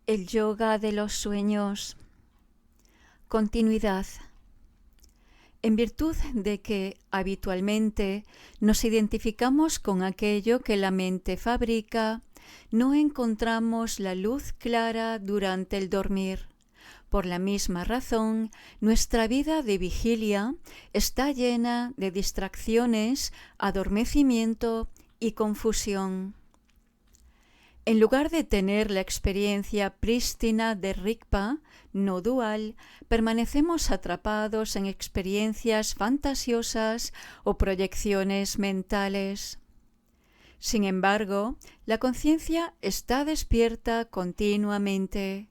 El yoga de los sueños. Continuidad. En virtud de que habitualmente nos identificamos con aquello que la mente fabrica, no encontramos la luz clara durante el dormir. Por la misma razón, nuestra vida de vigilia está llena de distracciones, adormecimiento y confusión. En lugar de tener la experiencia prístina de Rigpa, no dual, permanecemos atrapados en experiencias fantasiosas o proyecciones mentales. Sin embargo, la conciencia está despierta continuamente.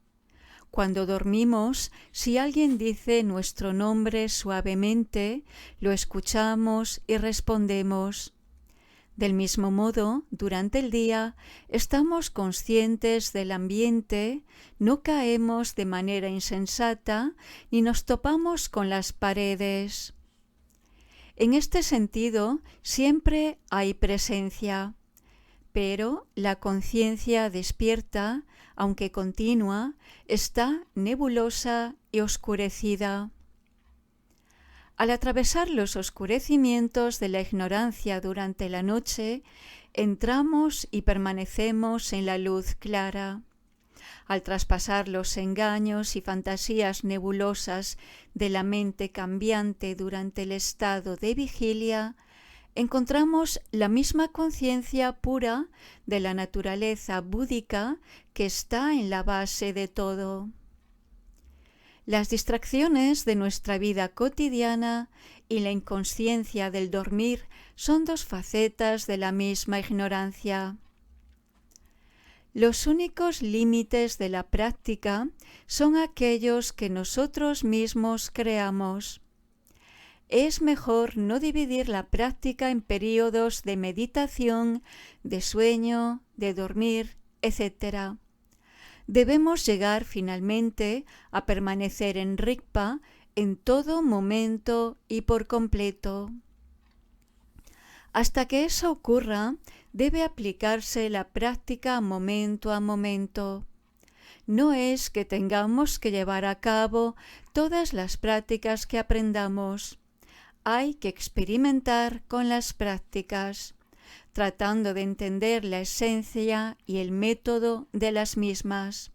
Cuando dormimos, si alguien dice nuestro nombre suavemente, lo escuchamos y respondemos. Del mismo modo, durante el día, estamos conscientes del ambiente, no caemos de manera insensata ni nos topamos con las paredes. En este sentido, siempre hay presencia, pero la conciencia despierta, aunque continua, está nebulosa y oscurecida. Al atravesar los oscurecimientos de la ignorancia durante la noche, entramos y permanecemos en la luz clara. Al traspasar los engaños y fantasías nebulosas de la mente cambiante durante el estado de vigilia, encontramos la misma conciencia pura de la naturaleza búdica que está en la base de todo. Las distracciones de nuestra vida cotidiana y la inconsciencia del dormir son dos facetas de la misma ignorancia. Los únicos límites de la práctica son aquellos que nosotros mismos creamos. Es mejor no dividir la práctica en períodos de meditación, de sueño, de dormir, etc. Debemos llegar finalmente a permanecer en Rigpa en todo momento y por completo. Hasta que eso ocurra, debe aplicarse la práctica momento a momento. No es que tengamos que llevar a cabo todas las prácticas que aprendamos. Hay que experimentar con las prácticas, tratando de entender la esencia y el método de las mismas,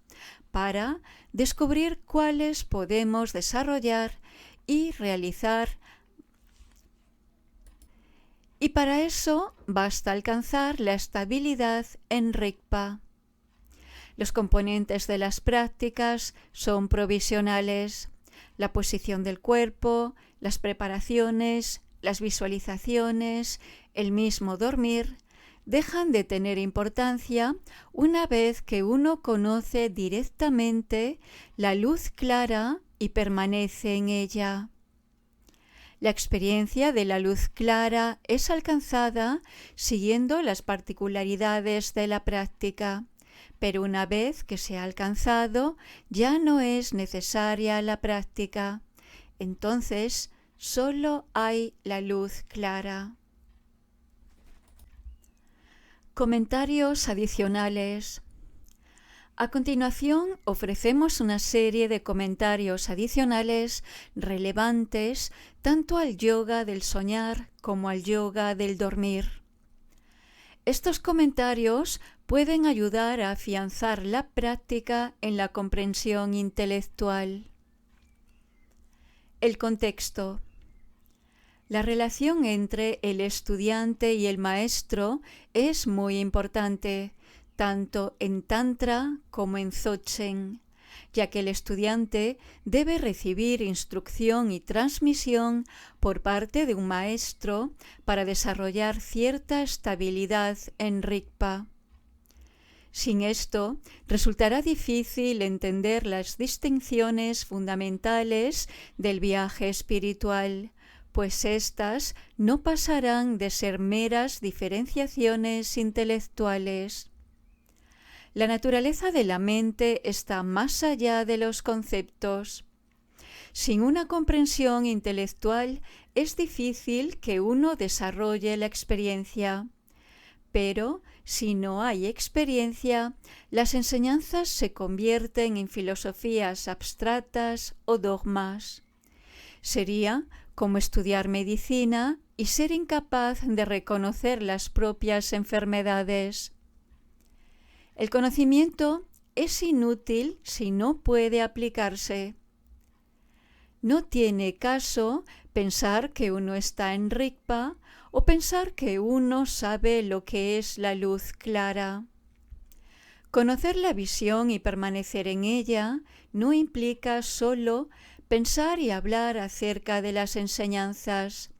para descubrir cuáles podemos desarrollar y realizar. Y para eso basta alcanzar la estabilidad en Rigpa. Los componentes de las prácticas son provisionales: la posición del cuerpo, las preparaciones, las visualizaciones, el mismo dormir, dejan de tener importancia una vez que uno conoce directamente la luz clara y permanece en ella. La experiencia de la luz clara es alcanzada siguiendo las particularidades de la práctica, pero una vez que se ha alcanzado, ya no es necesaria la práctica. Entonces, solo hay la luz clara. Comentarios adicionales. A continuación, ofrecemos una serie de comentarios adicionales relevantes tanto al yoga del soñar como al yoga del dormir. Estos comentarios pueden ayudar a afianzar la práctica en la comprensión intelectual. El contexto. La relación entre el estudiante y el maestro es muy importante, tanto en Tantra como en Dzogchen, ya que el estudiante debe recibir instrucción y transmisión por parte de un maestro para desarrollar cierta estabilidad en Rigpa. Sin esto, resultará difícil entender las distinciones fundamentales del viaje espiritual, pues éstas no pasarán de ser meras diferenciaciones intelectuales. La naturaleza de la mente está más allá de los conceptos. Sin una comprensión intelectual es difícil que uno desarrolle la experiencia, pero Si no hay experiencia, las enseñanzas se convierten en filosofías abstractas o dogmas. Sería como estudiar medicina y ser incapaz de reconocer las propias enfermedades. El conocimiento es inútil si no puede aplicarse. No tiene caso pensar que uno está en Rigpa o pensar que uno sabe lo que es la luz clara. Conocer la visión y permanecer en ella no implica solo pensar y hablar acerca de las enseñanzas,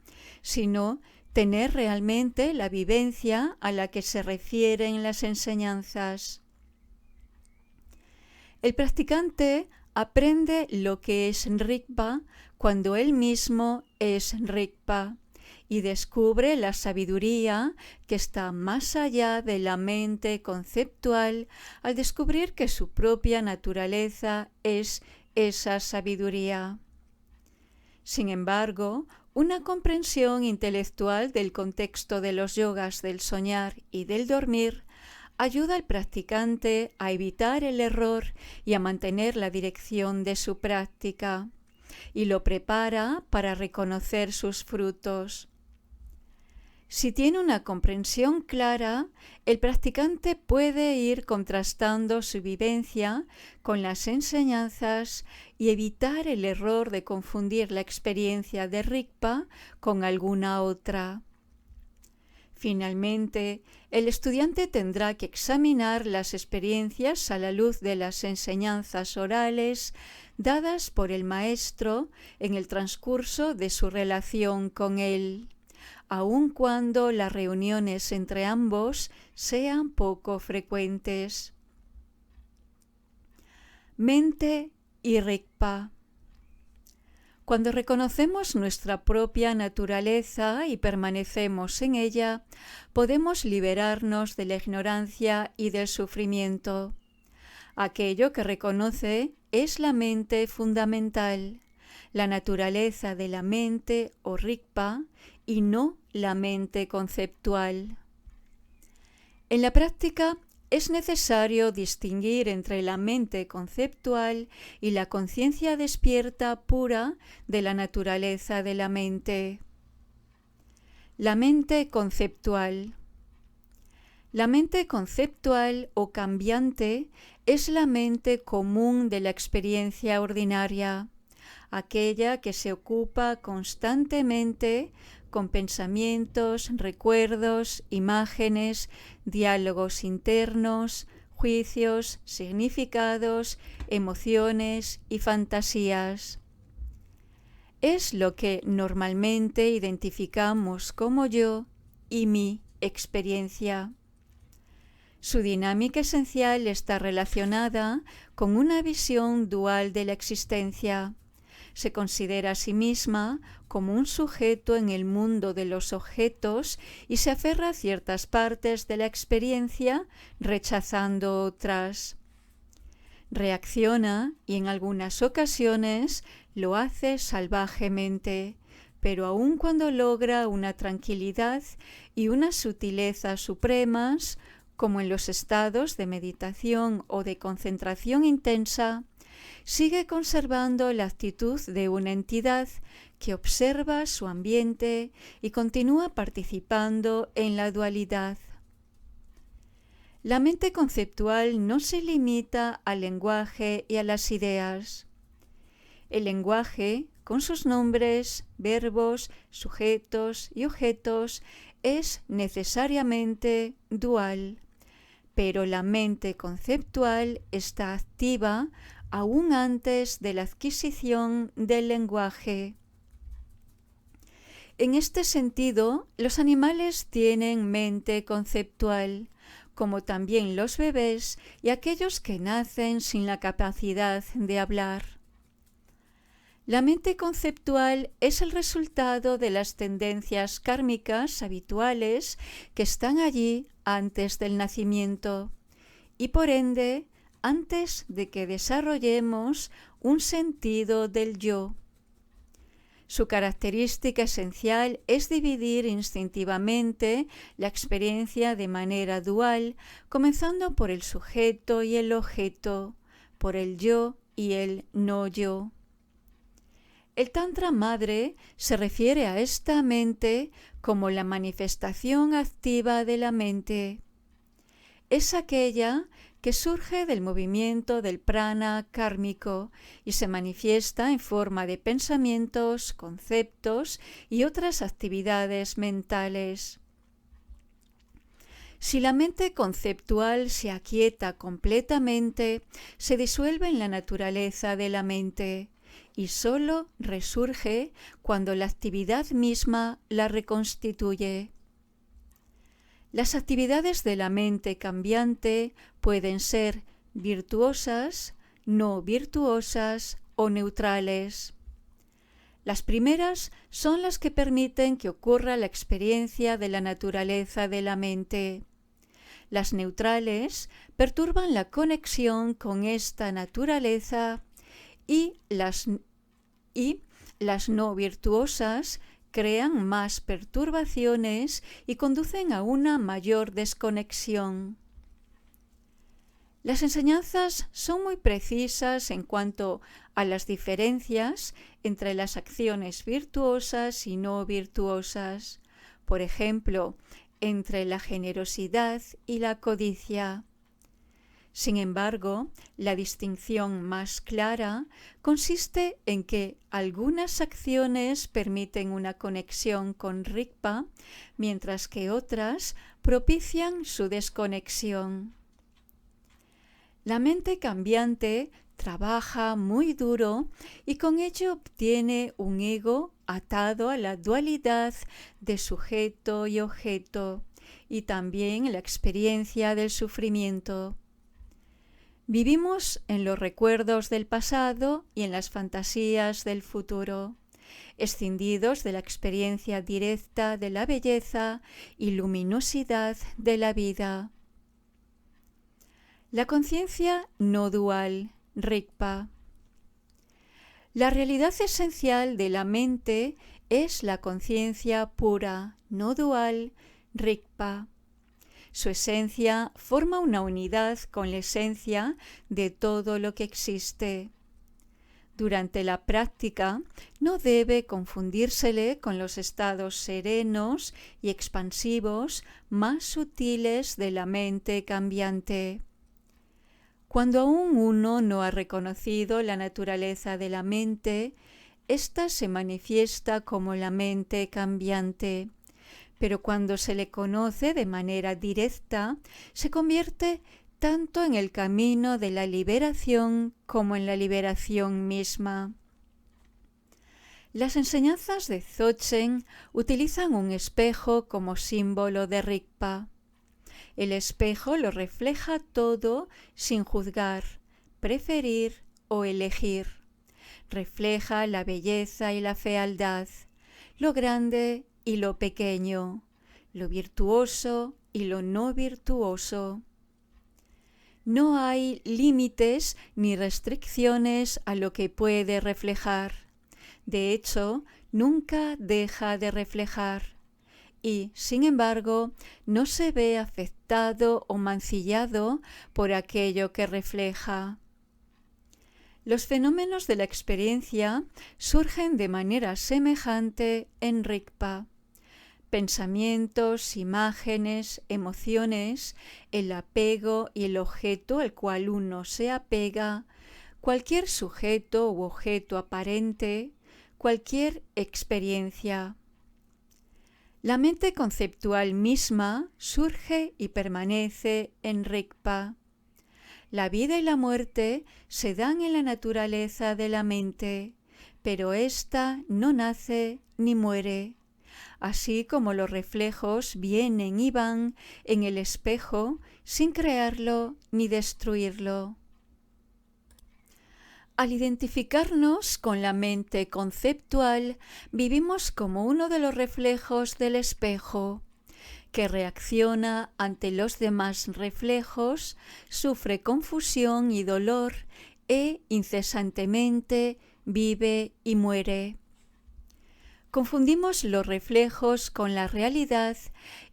sino tener realmente la vivencia a la que se refieren las enseñanzas. El practicante aprende lo que es Rigpa cuando él mismo es Rigpa y descubre la sabiduría que está más allá de la mente conceptual al descubrir que su propia naturaleza es esa sabiduría. Sin embargo, una comprensión intelectual del contexto de los yogas del soñar y del dormir ayuda al practicante a evitar el error y a mantener la dirección de su práctica, y lo prepara para reconocer sus frutos. Si tiene una comprensión clara, el practicante puede ir contrastando su vivencia con las enseñanzas y evitar el error de confundir la experiencia de Rigpa con alguna otra. Finalmente, el estudiante tendrá que examinar las experiencias a la luz de las enseñanzas orales dadas por el maestro en el transcurso de su relación con él, aun cuando las reuniones entre ambos sean poco frecuentes. Mente y Rigpa. Cuando reconocemos nuestra propia naturaleza y permanecemos en ella, podemos liberarnos de la ignorancia y del sufrimiento. Aquello que reconoce es la mente fundamental, la naturaleza de la mente o Rigpa, y no la mente conceptual. En la práctica es necesario distinguir entre la mente conceptual y la conciencia despierta pura de la naturaleza de la mente. La mente conceptual. La mente conceptual o cambiante es la mente común de la experiencia ordinaria, aquella que se ocupa constantemente con pensamientos, recuerdos, imágenes, diálogos internos, juicios, significados, emociones y fantasías. Es lo que normalmente identificamos como yo y mi experiencia. Su dinámica esencial está relacionada con una visión dual de la existencia. Se considera a sí misma como un sujeto en el mundo de los objetos y se aferra a ciertas partes de la experiencia, rechazando otras. Reacciona y en algunas ocasiones lo hace salvajemente, pero aun cuando logra una tranquilidad y una sutileza supremas, como en los estados de meditación o de concentración intensa, sigue conservando la actitud de una entidad que observa su ambiente y continúa participando en la dualidad. La mente conceptual no se limita al lenguaje y a las ideas. El lenguaje, con sus nombres, verbos, sujetos y objetos, es necesariamente dual, pero la mente conceptual está activa aún antes de la adquisición del lenguaje. En este sentido, los animales tienen mente conceptual, como también los bebés y aquellos que nacen sin la capacidad de hablar. La mente conceptual es el resultado de las tendencias kármicas habituales que están allí antes del nacimiento y por ende antes de que desarrollemos un sentido del yo. Su característica esencial es dividir instintivamente la experiencia de manera dual, comenzando por el sujeto y el objeto, por el yo y el no yo. El Tantra Madre se refiere a esta mente como la manifestación activa de la mente. Es aquella que surge del movimiento del prana kármico y se manifiesta en forma de pensamientos, conceptos y otras actividades mentales. Si la mente conceptual se aquieta completamente, se disuelve en la naturaleza de la mente y sólo resurge cuando la actividad misma la reconstituye. Las actividades de la mente cambiante pueden ser virtuosas, no virtuosas o neutrales. Las primeras son las que permiten que ocurra la experiencia de la naturaleza de la mente. Las neutrales perturban la conexión con esta naturaleza y las no virtuosas crean más perturbaciones y conducen a una mayor desconexión. Las enseñanzas son muy precisas en cuanto a las diferencias entre las acciones virtuosas y no virtuosas, por ejemplo, entre la generosidad y la codicia. Sin embargo, la distinción más clara consiste en que algunas acciones permiten una conexión con Rigpa, mientras que otras propician su desconexión. La mente cambiante trabaja muy duro y con ello obtiene un ego atado a la dualidad de sujeto y objeto, y también la experiencia del sufrimiento. Vivimos en los recuerdos del pasado y en las fantasías del futuro, escindidos de la experiencia directa de la belleza y luminosidad de la vida. La conciencia no dual, Rigpa. La realidad esencial de la mente es la conciencia pura, no dual, Rigpa. Su esencia forma una unidad con la esencia de todo lo que existe. Durante la práctica no debe confundírsele con los estados serenos y expansivos más sutiles de la mente cambiante. Cuando aún uno no ha reconocido la naturaleza de la mente, ésta se manifiesta como la mente cambiante. Pero cuando se le conoce de manera directa, se convierte tanto en el camino de la liberación como en la liberación misma. Las enseñanzas de Dzogchen utilizan un espejo como símbolo de Rigpa. El espejo lo refleja todo sin juzgar, preferir o elegir. Refleja la belleza y la fealdad, lo grande y lo pequeño, lo virtuoso y lo no virtuoso. No hay límites ni restricciones a lo que puede reflejar. De hecho, nunca deja de reflejar y, sin embargo, no se ve afectado o mancillado por aquello que refleja. Los fenómenos de la experiencia surgen de manera semejante en Rigpa. Pensamientos, imágenes, emociones, el apego y el objeto al cual uno se apega, cualquier sujeto u objeto aparente, cualquier experiencia. La mente conceptual misma surge y permanece en Rigpa. La vida y la muerte se dan en la naturaleza de la mente, pero ésta no nace ni muere. Así como los reflejos vienen y van en el espejo sin crearlo ni destruirlo. Al identificarnos con la mente conceptual, vivimos como uno de los reflejos del espejo, que reacciona ante los demás reflejos, sufre confusión y dolor e incesantemente vive y muere. Confundimos los reflejos con la realidad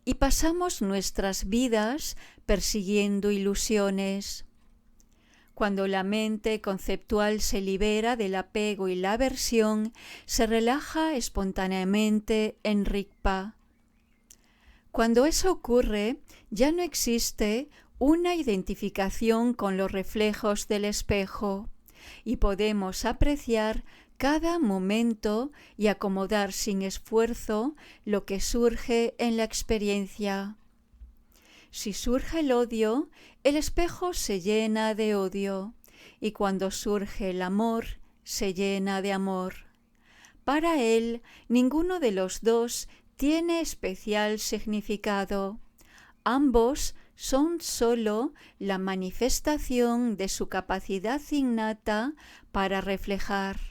y pasamos nuestras vidas persiguiendo ilusiones. Cuando la mente conceptual se libera del apego y la aversión, se relaja espontáneamente en Rigpa. Cuando eso ocurre, ya no existe una identificación con los reflejos del espejo y podemos apreciar cada momento y acomodar sin esfuerzo lo que surge en la experiencia. Si surge el odio, el espejo se llena de odio, y cuando surge el amor, se llena de amor. Para él, ninguno de los dos tiene especial significado. Ambos son sólo la manifestación de su capacidad innata para reflejar.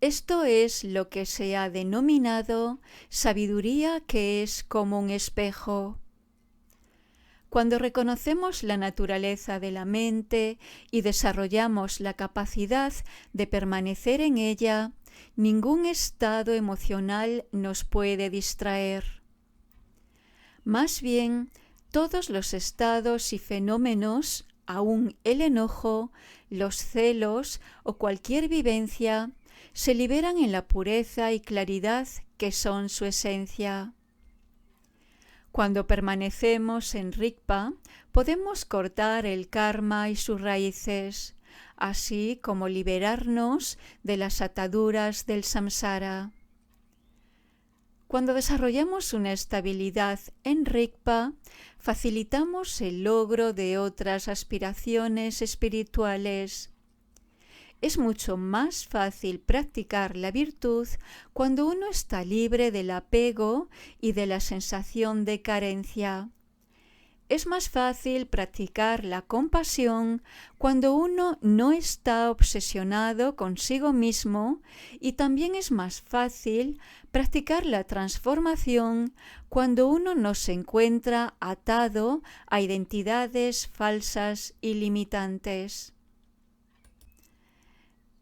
Esto es lo que se ha denominado sabiduría que es como un espejo. Cuando reconocemos la naturaleza de la mente y desarrollamos la capacidad de permanecer en ella, ningún estado emocional nos puede distraer. Más bien, todos los estados y fenómenos, aun el enojo, los celos o cualquier vivencia, se liberan en la pureza y claridad que son su esencia. Cuando permanecemos en Rigpa, podemos cortar el karma y sus raíces, así como liberarnos de las ataduras del samsara. Cuando desarrollamos una estabilidad en Rigpa, facilitamos el logro de otras aspiraciones espirituales. Es mucho más fácil practicar la virtud cuando uno está libre del apego y de la sensación de carencia. Es más fácil practicar la compasión cuando uno no está obsesionado consigo mismo, y también es más fácil practicar la transformación cuando uno no se encuentra atado a identidades falsas y limitantes.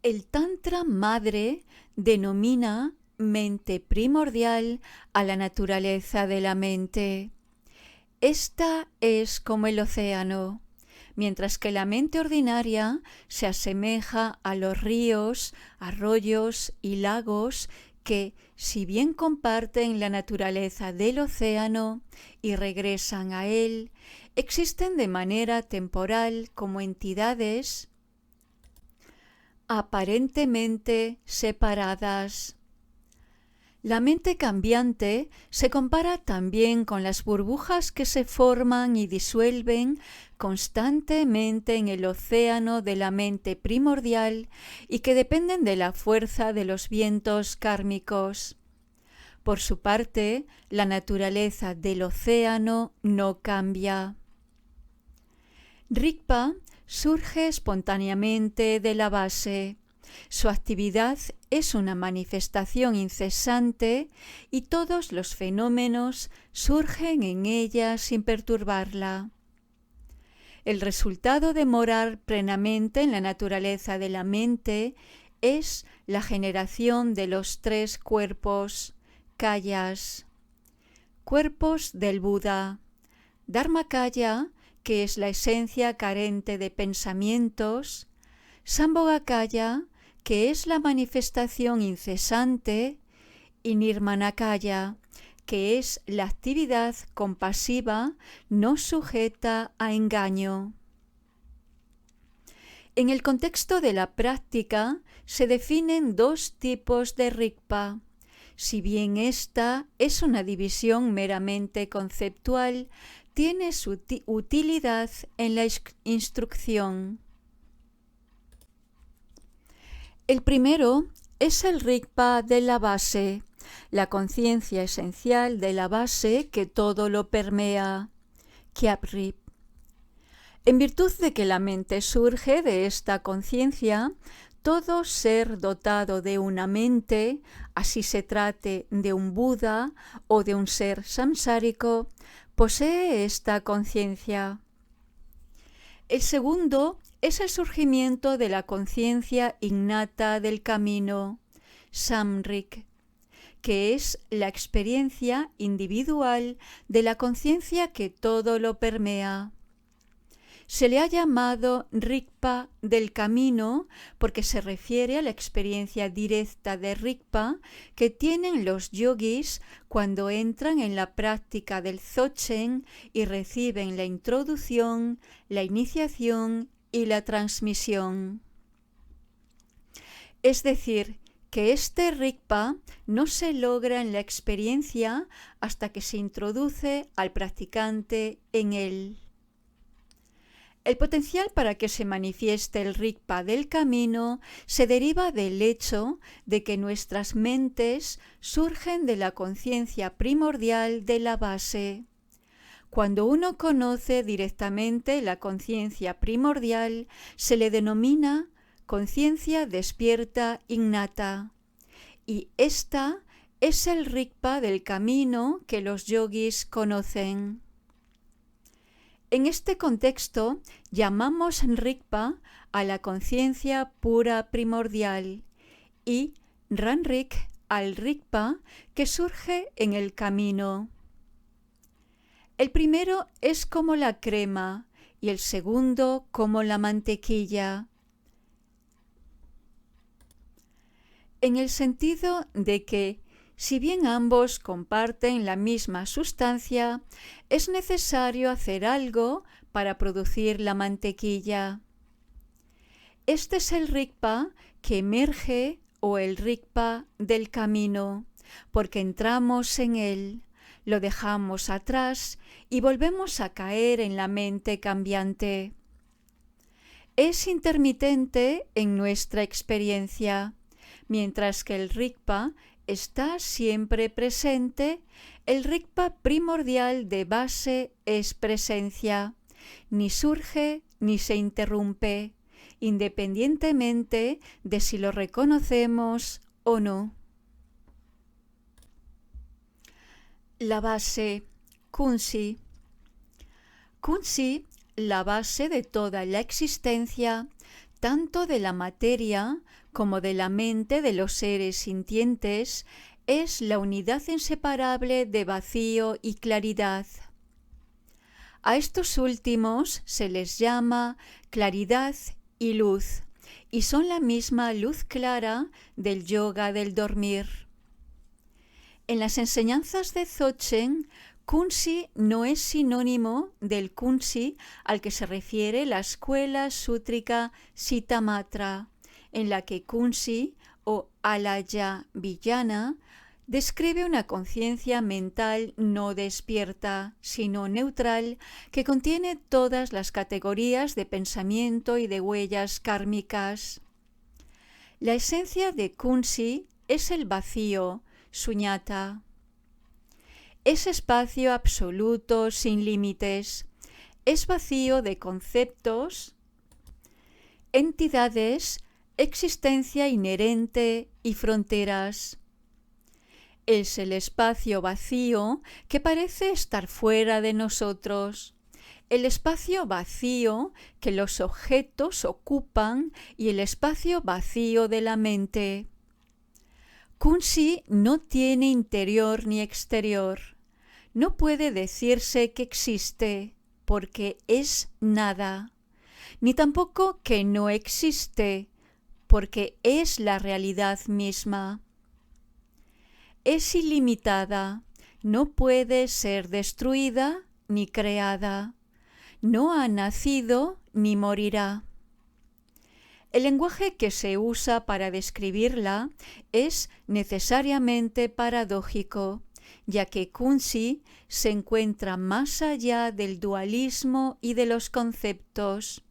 El Tantra Madre denomina mente primordial a la naturaleza de la mente. Esta es como el océano, mientras que la mente ordinaria se asemeja a los ríos, arroyos y lagos que, si bien comparten la naturaleza del océano y regresan a él, existen de manera temporal como entidades aparentemente separadas. La mente cambiante se compara también con las burbujas que se forman y disuelven constantemente en el océano de la mente primordial y que dependen de la fuerza de los vientos kármicos. Por su parte, la naturaleza del océano no cambia. Rigpa surge espontáneamente de la base. Su actividad es una manifestación incesante y todos los fenómenos surgen en ella sin perturbarla. El resultado de morar plenamente en la naturaleza de la mente es la generación de los tres cuerpos, kayas. Cuerpos del Buda, Dharmakaya, que es la esencia carente de pensamientos, Sambhogakaya, que es la manifestación incesante, y Nirmanakaya, que es la actividad compasiva no sujeta a engaño. En el contexto de la práctica se definen dos tipos de Rigpa. Si bien esta es una división meramente conceptual, tiene su utilidad en la instrucción. El primero es el Rigpa de la base, la conciencia esencial de la base que todo lo permea, Khyab-rip. En virtud de que la mente surge de esta conciencia, todo ser dotado de una mente, así se trate de un Buda o de un ser samsárico, posee esta conciencia. El segundo es el surgimiento de la conciencia innata del camino, Samrik, que es la experiencia individual de la conciencia que todo lo permea. Se le ha llamado Rigpa del camino porque se refiere a la experiencia directa de Rigpa que tienen los yogis cuando entran en la práctica del Dzogchen y reciben la introducción, la iniciación y la transmisión. Es decir, que este Rigpa no se logra en la experiencia hasta que se introduce al practicante en él. El potencial para que se manifieste el Rigpa del camino se deriva del hecho de que nuestras mentes surgen de la conciencia primordial de la base. Cuando uno conoce directamente la conciencia primordial, se le denomina conciencia despierta innata, y esta es el Rigpa del camino que los yogis conocen. En este contexto llamamos Rigpa a la conciencia pura primordial y Ranrik al Rigpa que surge en el camino. El primero es como la crema y el segundo como la mantequilla, en el sentido de que, si bien ambos comparten la misma sustancia, es necesario hacer algo para producir la mantequilla. Este es el Rigpa que emerge o el Rigpa del camino, porque entramos en él, lo dejamos atrás y volvemos a caer en la mente cambiante. Es intermitente en nuestra experiencia. Mientras que el Rigpa está siempre presente, el Rigpa primordial de base es presencia, ni surge ni se interrumpe, independientemente de si lo reconocemos o no. La base, Kunsi. Kunsi, la base de toda la existencia, tanto de la materia como de la mente de los seres sintientes, es la unidad inseparable de vacío y claridad. A estos últimos se les llama claridad y luz, y son la misma luz clara del yoga del dormir. En las enseñanzas de Dzogchen, Kunsi no es sinónimo del Kunsi al que se refiere la escuela sútrica Citamatra, en la que Kunsi o Alaya Vijnana describe una conciencia mental no despierta, sino neutral, que contiene todas las categorías de pensamiento y de huellas kármicas. La esencia de Kunsi es el vacío, suñata. Es espacio absoluto sin límites. Es vacío de conceptos, entidades, existencia inherente y fronteras. Es el espacio vacío que parece estar fuera de nosotros, el espacio vacío que los objetos ocupan y el espacio vacío de la mente. Kunsi no tiene interior ni exterior. No puede decirse que existe, porque es nada, ni tampoco que no existe, porque es la realidad misma. Es ilimitada, no puede ser destruida ni creada, no ha nacido ni morirá. El lenguaje que se usa para describirla es necesariamente paradójico, ya que Kunsi se encuentra más allá del dualismo y de los conceptos.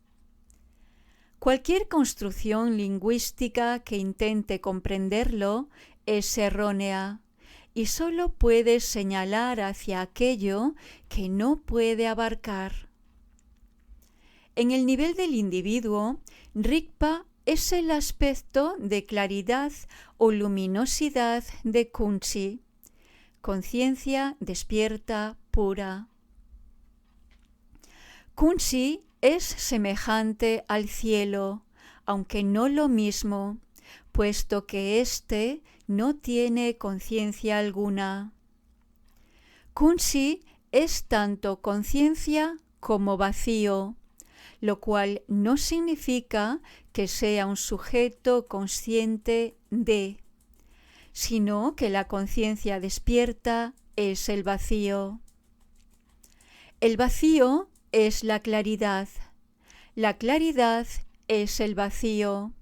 Cualquier construcción lingüística que intente comprenderlo es errónea y solo puede señalar hacia aquello que no puede abarcar. En el nivel del individuo, Rigpa es el aspecto de claridad o luminosidad de Kunsi, conciencia despierta pura. Kunsi es semejante al cielo, aunque no lo mismo, puesto que éste no tiene conciencia alguna. Kunsi es tanto conciencia como vacío, lo cual no significa que sea un sujeto consciente de, sino que la conciencia despierta es el vacío. El vacío es la claridad es el vacío.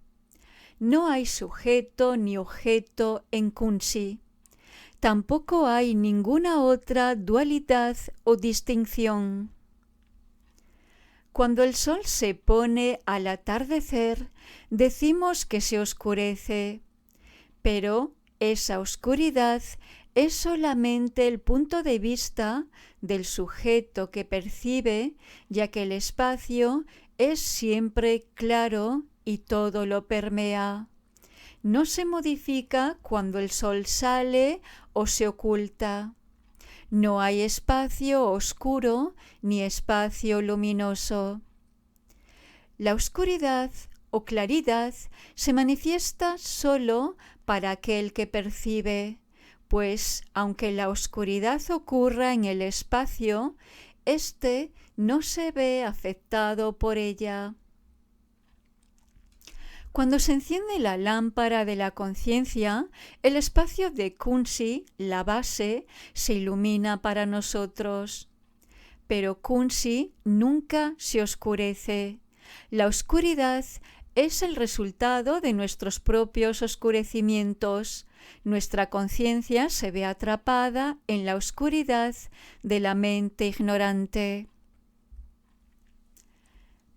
No hay sujeto ni objeto en Kunsi. Tampoco hay ninguna otra dualidad o distinción. Cuando el sol se pone al atardecer, decimos que se oscurece, pero esa oscuridad es solamente el punto de vista del sujeto que percibe, ya que el espacio es siempre claro y todo lo permea. No se modifica cuando el sol sale o se oculta. No hay espacio oscuro ni espacio luminoso. La oscuridad o claridad se manifiesta solo para aquel que percibe, pues aunque la oscuridad ocurra en el espacio, éste no se ve afectado por ella. Cuando se enciende la lámpara de la conciencia, el espacio de Kunsi, la base, se ilumina para nosotros. Pero Kunsi nunca se oscurece. La oscuridad es el resultado de nuestros propios oscurecimientos. Nuestra conciencia se ve atrapada en la oscuridad de la mente ignorante.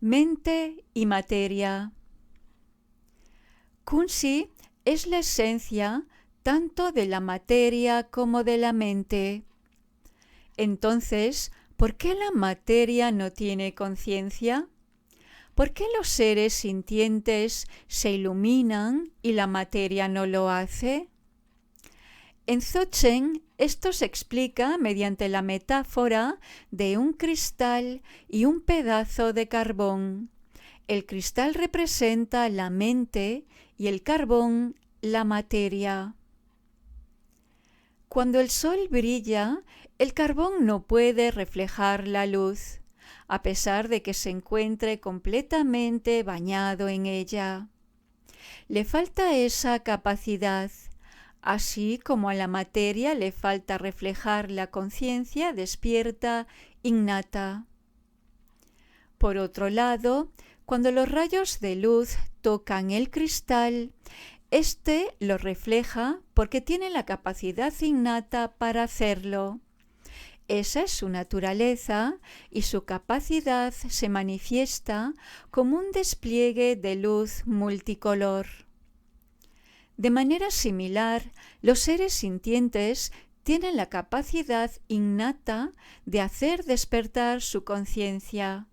Mente y materia. Kunsi es la esencia tanto de la materia como de la mente. Entonces, ¿por qué la materia no tiene conciencia? ¿Por qué los seres sintientes se iluminan y la materia no lo hace? En Dzogchen esto se explica mediante la metáfora de un cristal y un pedazo de carbón. El cristal representa la mente y el carbón la materia. Cuando el sol brilla, el carbón no puede reflejar la luz, a pesar de que se encuentre completamente bañado en ella. Le falta esa capacidad, así como a la materia le falta reflejar la conciencia despierta innata. Por otro lado, cuando los rayos de luz tocan el cristal, éste lo refleja porque tiene la capacidad innata para hacerlo. Esa es su naturaleza y su capacidad se manifiesta como un despliegue de luz multicolor. De manera similar, los seres sintientes tienen la capacidad innata de hacer despertar su conciencia.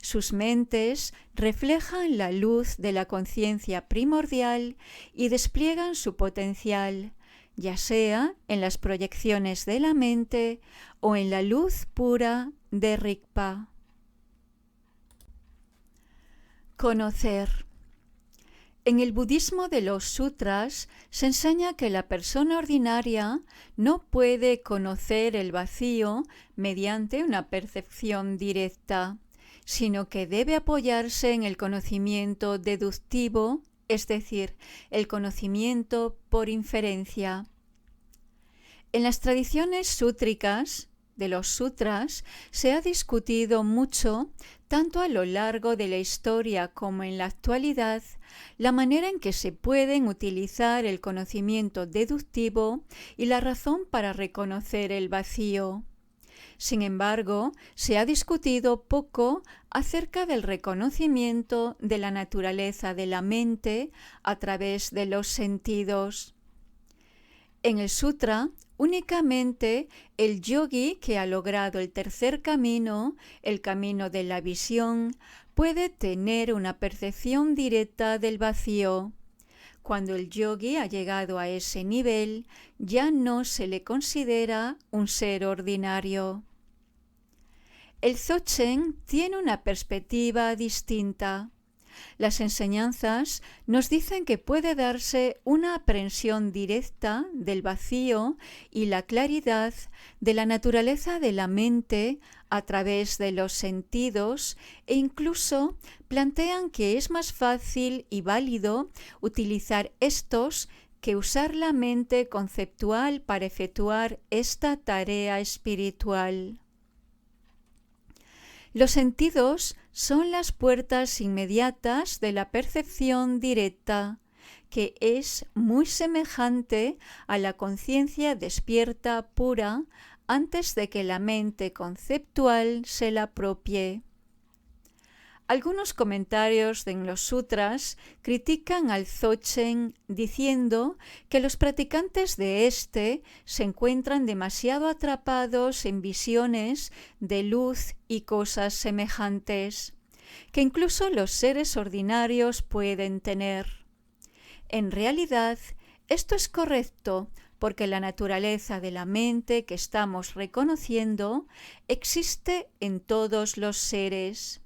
Sus mentes reflejan la luz de la conciencia primordial y despliegan su potencial, ya sea en las proyecciones de la mente o en la luz pura de Rigpa. Conocer. En el budismo de los sutras se enseña que la persona ordinaria no puede conocer el vacío mediante una percepción directa, sino que debe apoyarse en el conocimiento deductivo, es decir, el conocimiento por inferencia. En las tradiciones sútricas de los sutras se ha discutido mucho, tanto a lo largo de la historia como en la actualidad, la manera en que se pueden utilizar el conocimiento deductivo y la razón para reconocer el vacío. Sin embargo, se ha discutido poco acerca del reconocimiento de la naturaleza de la mente a través de los sentidos. En el sutra, únicamente el yogi que ha logrado el tercer camino, el camino de la visión, puede tener una percepción directa del vacío. Cuando el yogi ha llegado a ese nivel, ya no se le considera un ser ordinario. El Dzogchen tiene una perspectiva distinta. Las enseñanzas nos dicen que puede darse una aprehensión directa del vacío y la claridad de la naturaleza de la mente a través de los sentidos, e incluso plantean que es más fácil y válido utilizar estos que usar la mente conceptual para efectuar esta tarea espiritual. Los sentidos son las puertas inmediatas de la percepción directa, que es muy semejante a la conciencia despierta pura antes de que la mente conceptual se la apropie. Algunos comentarios en los sutras critican al Dzogchen diciendo que los practicantes de este se encuentran demasiado atrapados en visiones de luz y cosas semejantes, que incluso los seres ordinarios pueden tener. En realidad, esto es correcto porque la naturaleza de la mente que estamos reconociendo existe en todos los seres.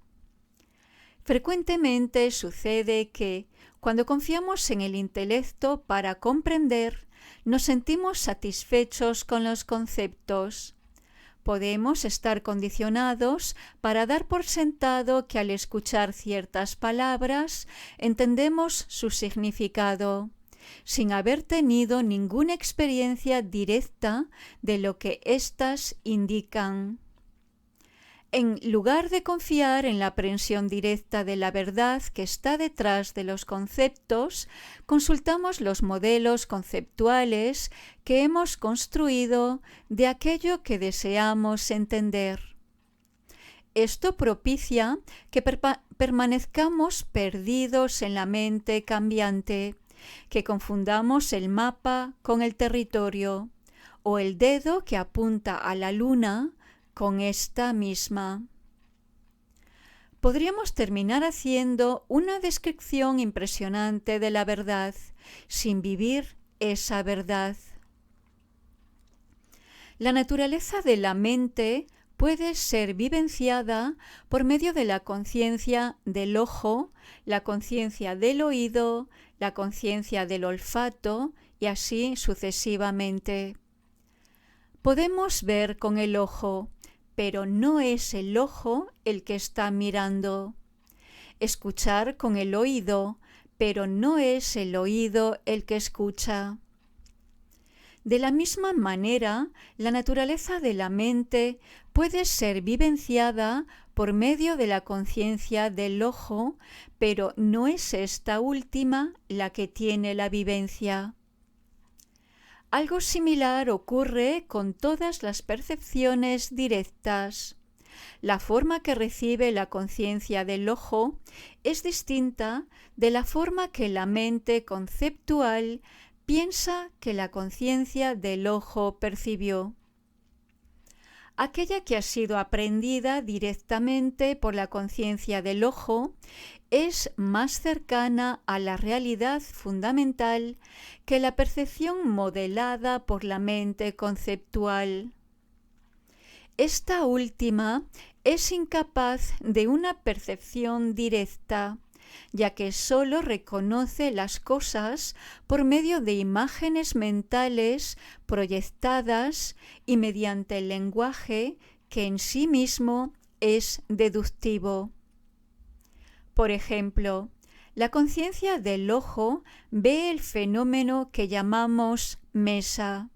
Frecuentemente sucede que, cuando confiamos en el intelecto para comprender, nos sentimos satisfechos con los conceptos. Podemos estar condicionados para dar por sentado que al escuchar ciertas palabras entendemos su significado, sin haber tenido ninguna experiencia directa de lo que éstas indican. En lugar de confiar en la aprehensión directa de la verdad que está detrás de los conceptos, consultamos los modelos conceptuales que hemos construido de aquello que deseamos entender. Esto propicia que permanezcamos perdidos en la mente cambiante, que confundamos el mapa con el territorio, o el dedo que apunta a la luna con esta misma. Podríamos terminar haciendo una descripción impresionante de la verdad, sin vivir esa verdad. La naturaleza de la mente puede ser vivenciada por medio de la conciencia del ojo, la conciencia del oído, la conciencia del olfato y así sucesivamente. Podemos ver con el ojo, pero no es el ojo el que está mirando. Escuchar con el oído, pero no es el oído el que escucha. De la misma manera, la naturaleza de la mente puede ser vivenciada por medio de la conciencia del ojo, pero no es esta última la que tiene la vivencia. Algo similar ocurre con todas las percepciones directas. La forma que recibe la conciencia del ojo es distinta de la forma que la mente conceptual piensa que la conciencia del ojo percibió. Aquella que ha sido aprendida directamente por la conciencia del ojo es más cercana a la realidad fundamental que la percepción modelada por la mente conceptual. Esta última es incapaz de una percepción directa, ya que sólo reconoce las cosas por medio de imágenes mentales proyectadas y mediante el lenguaje que en sí mismo es deductivo. Por ejemplo, la conciencia del ojo ve el fenómeno que llamamos mesa,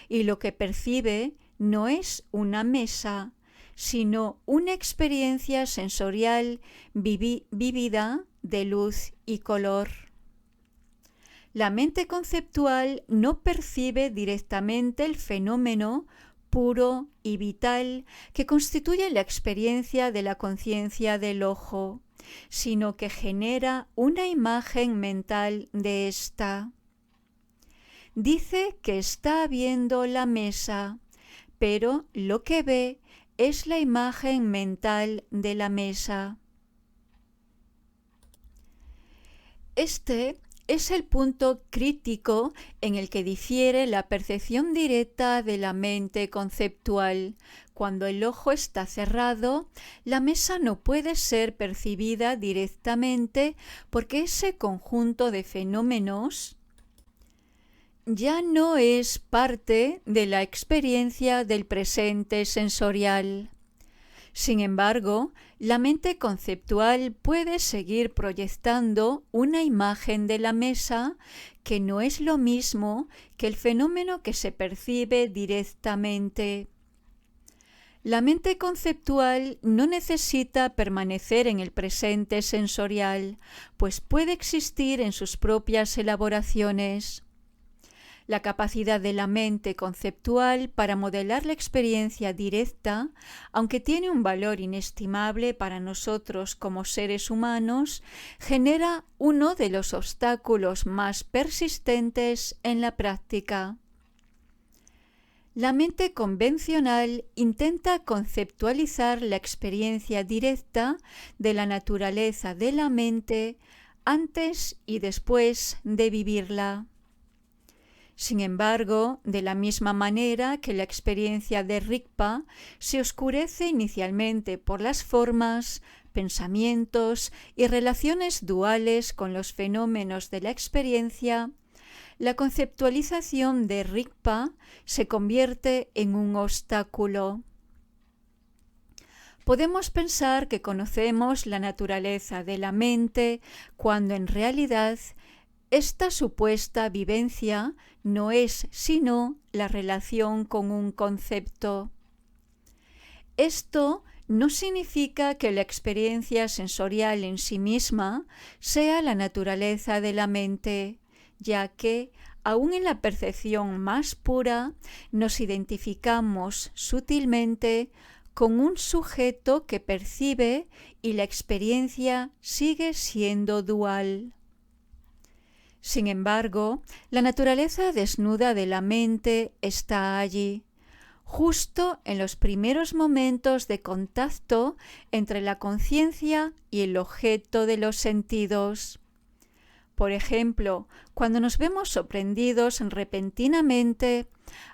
y lo que percibe no es una mesa, sino una experiencia sensorial vívida de luz y color. La mente conceptual no percibe directamente el fenómeno puro y vital que constituye la experiencia de la conciencia del ojo, sino que genera una imagen mental de ésta. Dice que está viendo la mesa, pero lo que ve es la imagen mental de la mesa. Este es el punto crítico en el que difiere la percepción directa de la mente conceptual. Cuando el ojo está cerrado, la mesa no puede ser percibida directamente porque ese conjunto de fenómenos ya no es parte de la experiencia del presente sensorial. Sin embargo, la mente conceptual puede seguir proyectando una imagen de la mesa que no es lo mismo que el fenómeno que se percibe directamente. La mente conceptual no necesita permanecer en el presente sensorial, pues puede existir en sus propias elaboraciones. La capacidad de la mente conceptual para modelar la experiencia directa, aunque tiene un valor inestimable para nosotros como seres humanos, genera uno de los obstáculos más persistentes en la práctica. La mente convencional intenta conceptualizar la experiencia directa de la naturaleza de la mente antes y después de vivirla. Sin embargo, de la misma manera que la experiencia de Rigpa se oscurece inicialmente por las formas, pensamientos y relaciones duales con los fenómenos de la experiencia, la conceptualización de Rigpa se convierte en un obstáculo. Podemos pensar que conocemos la naturaleza de la mente cuando en realidad esta supuesta vivencia no es sino la relación con un concepto. Esto no significa que la experiencia sensorial en sí misma sea la naturaleza de la mente, ya que, aun en la percepción más pura, nos identificamos sutilmente con un sujeto que percibe y la experiencia sigue siendo dual. Sin embargo, la naturaleza desnuda de la mente está allí, justo en los primeros momentos de contacto entre la conciencia y el objeto de los sentidos. Por ejemplo, cuando nos vemos sorprendidos repentinamente,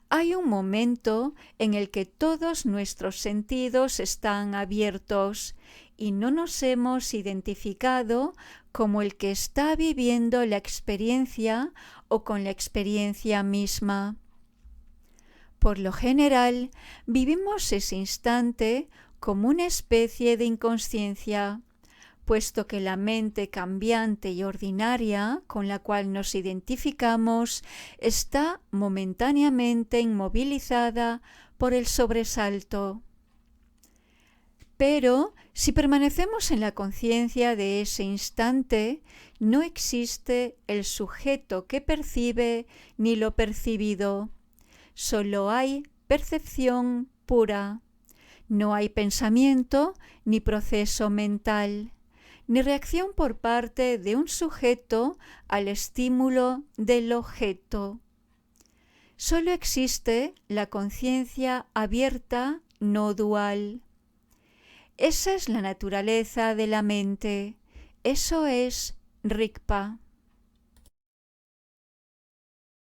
hay un momento en el que todos nuestros sentidos están abiertos y no nos hemos identificado como el que está viviendo la experiencia o con la experiencia misma. Por lo general, vivimos ese instante como una especie de inconsciencia, puesto que la mente cambiante y ordinaria con la cual nos identificamos está momentáneamente inmovilizada por el sobresalto. Pero si permanecemos en la conciencia de ese instante, no existe el sujeto que percibe ni lo percibido. Solo hay percepción pura. No hay pensamiento ni proceso mental, ni reacción por parte de un sujeto al estímulo del objeto. Solo existe la conciencia abierta, no dual. Esa es la naturaleza de la mente. Eso es Rigpa.